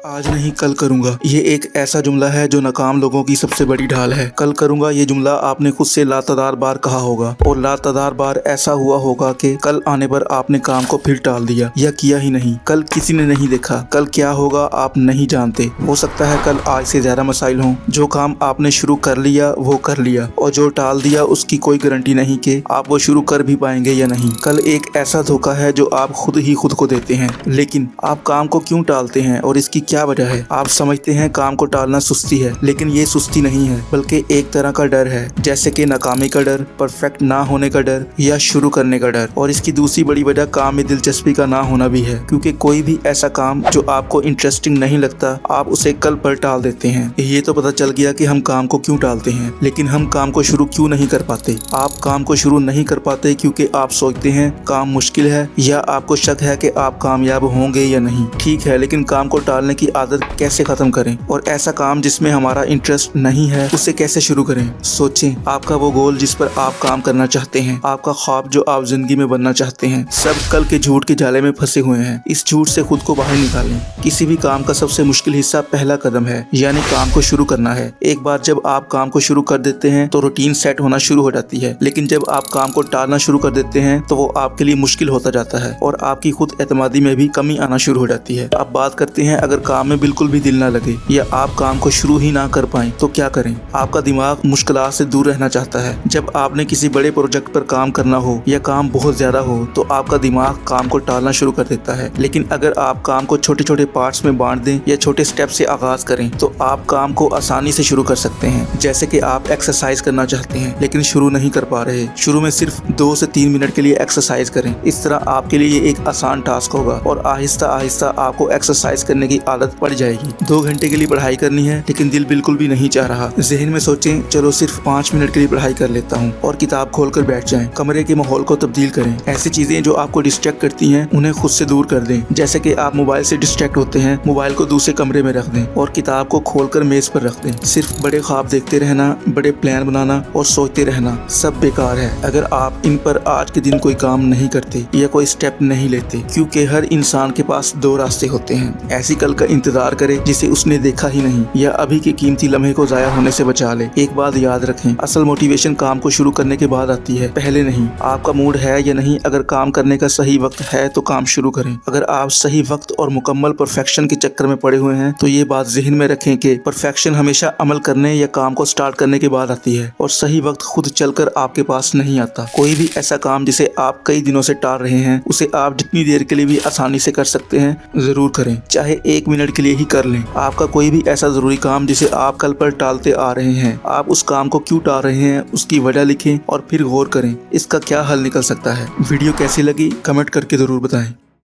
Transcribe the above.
आज नहीं कल करूंगा, ये एक ऐसा जुमला है जो नाकाम लोगों की सबसे बड़ी ढाल है। कल करूंगा ये जुमला आपने खुद से लातादार बार कहा होगा और लातादार बार ऐसा हुआ होगा कि कल आने पर आपने काम को फिर टाल दिया या किया ही नहीं। कल किसी ने नहीं देखा, कल क्या होगा आप नहीं जानते। हो सकता है कल आज से ज्यादा मसाइल हों। जो काम आपने शुरू कर लिया वो कर लिया और जो टाल दिया उसकी कोई गारंटी नहीं कि आप वो शुरू कर भी पाएंगे या नहीं। कल एक ऐसा धोखा है जो आप खुद ही खुद को देते हैं। लेकिन आप काम को क्यों टालते हैं और इसकी क्या वजह है? आप समझते हैं काम को टालना सुस्ती है, लेकिन ये सुस्ती नहीं है बल्कि एक तरह का डर है, जैसे कि नाकामी का डर, परफेक्ट ना होने का डर या शुरू करने का डर। और इसकी दूसरी बड़ी वजह काम में दिलचस्पी का ना होना भी है, क्योंकि कोई भी ऐसा काम जो आपको इंटरेस्टिंग नहीं लगता आप उसे कल पर टाल देते हैं। ये तो पता चल गया कि हम काम को क्यों टालते हैं, लेकिन हम काम को शुरू क्यों नहीं कर पाते? आप काम को शुरू नहीं कर पाते क्योंकि आप सोचते हैं काम मुश्किल है या आपको शक है कि आप कामयाब होंगे या नहीं। ठीक है, लेकिन काम को टालने की आदत कैसे खत्म करें? और ऐसा काम जिसमें हमारा इंटरेस्ट नहीं है उसे कैसे शुरू करें? सोचें, आपका वो गोल जिस पर आप काम करना चाहते हैं, आपका ख्वाब जो आप जिंदगी में बनना चाहते हैं, सब कल के झूठ के जाले में फंसे हुए हैं। इस झूठ से खुद को बाहर निकालें। किसी भी काम का सबसे मुश्किल हिस्सा पहला कदम है, यानी काम को शुरू करना है। एक बार जब आप काम को शुरू कर देते हैं तो रूटीन सेट होना शुरू हो जाती है, लेकिन जब आप काम को टालना शुरू कर देते हैं तो वो आपके लिए मुश्किल होता जाता है और आपकी खुद एतमादी में भी कमी आना शुरू हो जाती है। अब बात करते हैं अगर काम में बिल्कुल भी दिल ना लगे या आप काम को शुरू ही ना कर पाएं तो क्या करें? आपका दिमाग मुश्किलात से दूर रहना चाहता है। जब आपने किसी बड़े प्रोजेक्ट पर काम करना हो या काम बहुत ज्यादा हो तो आपका दिमाग काम को टालना शुरू कर देता है। लेकिन अगर आप काम को छोटे छोटे पार्ट्स में बांट दें या छोटे स्टेप से आगाज करें तो आप काम को आसानी से शुरू कर सकते हैं। जैसे कि आप एक्सरसाइज करना चाहते हैं लेकिन शुरू नहीं कर पा रहे। शुरू में सिर्फ 2 से 3 मिनट के लिए एक्सरसाइज करें। इस तरह आपके लिए ये एक आसान टास्क होगा और आहिस्ता आहिस्ता आपको एक्सरसाइज करने की आदत पड़ जाएगी। 2 घंटे के लिए पढ़ाई करनी है लेकिन दिल बिल्कुल भी नहीं चाह रहा। जहन में सोचें, चलो सिर्फ 5 मिनट के लिए पढ़ाई कर लेता हूँ और किताब खोलकर बैठ जाएं। कमरे के माहौल को तब्दील करें। ऐसी चीजें जो आपको डिस्ट्रैक्ट करती हैं उन्हें खुद से दूर कर दें। जैसे कि आप मोबाइल से डिस्ट्रैक्ट होते हैं, मोबाइल को दूसरे कमरे में रख दें और किताब को खोलकर मेज पर रख दें। सिर्फ बड़े ख्वाब देखते रहना, बड़े प्लान बनाना और सोचते रहना सब बेकार है अगर आप इन पर आज के दिन कोई काम नहीं करते या कोई स्टेप नहीं लेते, क्योंकि हर इंसान के पास 2 रास्ते होते हैं। ऐसी कल का इंतजार करे जिसे उसने देखा ही नहीं, या अभी के कीमती लम्हे को जाया होने से बचा ले। एक बात याद रखें, असल मोटिवेशन काम को शुरू करने के बाद आती है, पहले नहीं। आपका मूड है या नहीं, अगर काम करने का सही वक्त है तो काम शुरू करें। अगर आप सही वक्त और मुकम्मल परफेक्शन के चक्कर में पड़े हुए हैं तो ये बात जहन में रखें कि परफेक्शन हमेशा अमल करने या काम को स्टार्ट करने के बाद आती है और सही वक्त खुद चलकर आपके पास नहीं आता। कोई भी ऐसा काम जिसे आप कई दिनों से टाल रहे हैं उसे आप जितनी देर के लिए भी आसानी से कर सकते हैं जरूर करें, चाहे 1 मिनट के लिए ही कर लें। आपका कोई भी ऐसा जरूरी काम जिसे आप कल पर टालते आ रहे हैं, आप उस काम को क्यों टाल रहे हैं उसकी वजह लिखें और फिर गौर करें इसका क्या हल निकल सकता है। वीडियो कैसी लगी कमेंट करके जरूर बताएं।